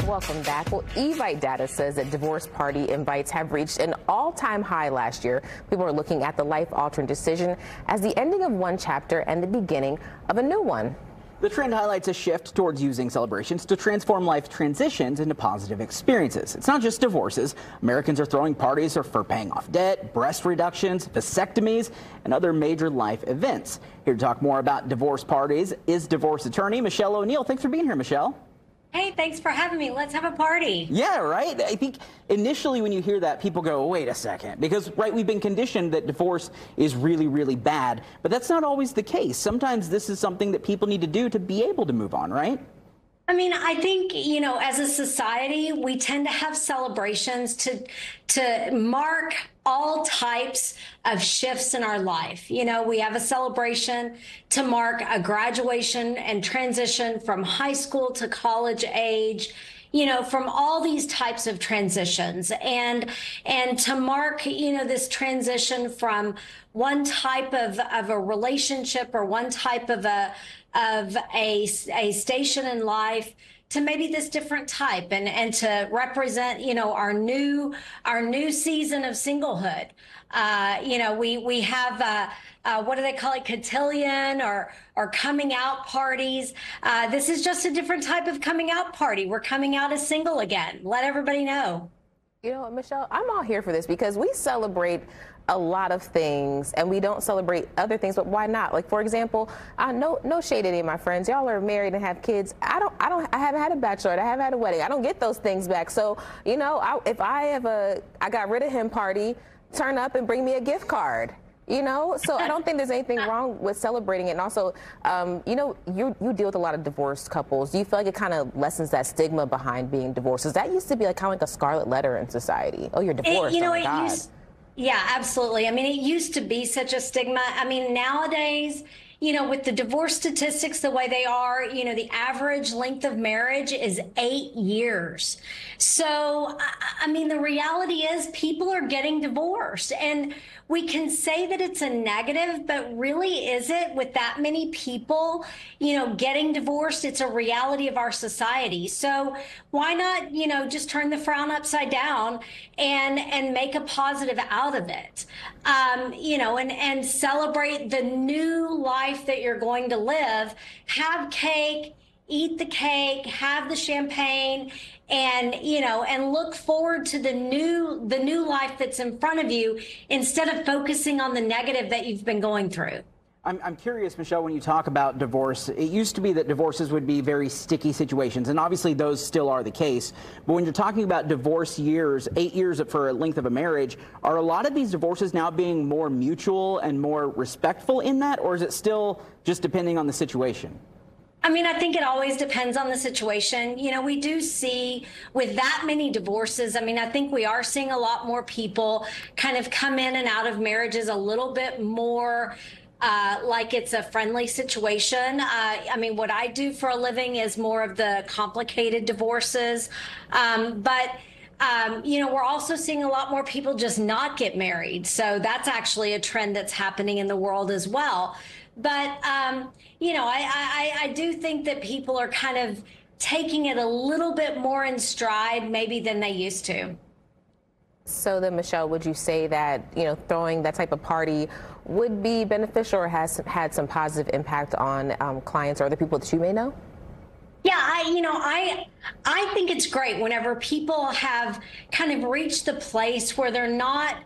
Welcome back. Well, Evite data says that divorce party invites have reached an all-time high last year. People are looking at the life-altering decision as the ending of one chapter and the beginning of a new one. The trend highlights a shift towards using celebrations to transform life transitions into positive experiences. It's not just divorces. Americans are throwing parties for paying off debt, breast reductions, vasectomies, and other major life events. Here to talk more about divorce parties is divorce attorney Michelle O'Neill. Thanks for being here, Michelle. Hey, thanks for having me. Let's have a party. Yeah, right? I think initially when you hear that, people go, wait a second. Because, right, we've been conditioned that divorce is really, really bad. But that's not always the case. Sometimes this is something that people need to do to be able to move on, right? I mean, I think, you know, as a society, we tend to have celebrations to mark all types of shifts in our life. You know, we have a celebration to mark a graduation and transition from high school to college age, you know, from all these types of transitions, and to mark, you know, this transition from one type of a relationship or one type of a station in life to maybe this different type, and to represent, you know, our new season of singlehood. You know, we have what do they call it, cotillion or coming out parties. This is just a different type of coming out party. We're coming out as single again. Let everybody know. You know what, Michelle, I'm all here for this because we celebrate a lot of things and we don't celebrate other things, but why not? Like, for example, no shade to any of my friends. Y'all are married and have kids. I haven't had a bachelorette. I haven't had a wedding. I don't get those things back. So, you know, if I have I got rid of him party, turn up and bring me a gift card. You know, so I don't think there's anything wrong with celebrating it. And also, you know, you deal with a lot of divorced couples. Do you feel like it kind of lessens that stigma behind being divorced? Because that used to be like kind of like a scarlet letter in society. Oh, you're divorced. Oh my God. Yeah, absolutely. I mean, it used to be such a stigma. I mean, nowadays, you know, with the divorce statistics the way they are, you know, the average length of marriage is 8 years. So, I mean, the reality is people are getting divorced, and we can say that it's a negative, but really is it with that many people, you know, getting divorced? It's a reality of our society. So why not, you know, just turn the frown upside down and make a positive out of it, you know, and celebrate the new life that you're going to live. Have cake, eat the cake, have the champagne, and, you know, and look forward to the new life that's in front of you instead of focusing on the negative that you've been going through. I'm curious, Michelle, when you talk about divorce, it used to be that divorces would be very sticky situations, and obviously those still are the case. But when you're talking about divorce years, 8 years for a length of a marriage, are a lot of these divorces now being more mutual and more respectful in that, or is it still just depending on the situation? I mean, I think it always depends on the situation. You know, we do see with that many divorces, I mean, I think we are seeing a lot more people kind of come in and out of marriages a little bit more like it's a friendly situation. I mean, what I do for a living is more of the complicated divorces. You know, we're also seeing a lot more people just not get married. So that's actually a trend that's happening in the world as well. But, you know, I do think that people are kind of taking it a little bit more in stride maybe than they used to. So then, Michelle, would you say that, you know, throwing that type of party would be beneficial or has had some positive impact on clients or other people that you may know? Yeah, I think it's great whenever people have kind of reached the place where they're not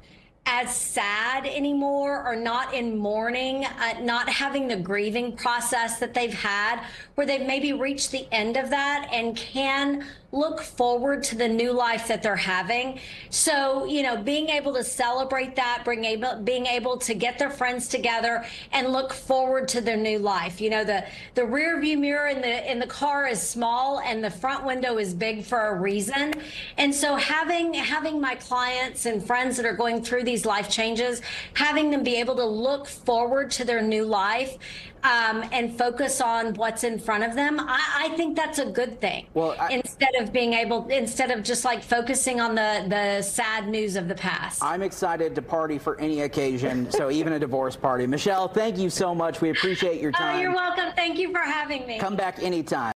as sad anymore or not in mourning, not having the grieving process that they've had, where they've maybe reached the end of that and can look forward to the new life that they're having. So, you know, being able to celebrate that, being able to get their friends together and look forward to their new life. You know, the rear view mirror in the car is small and the front window is big for a reason. And so having my clients and friends that are going through these life changes, having them be able to look forward to their new life and focus on what's in front of them, I think that's a good thing. Well, instead of just like focusing on the sad news of the past. I'm excited to party for any occasion, so even a divorce party. Michelle, thank you so much. We appreciate your time. Oh, you're welcome. Thank you for having me. Come back anytime.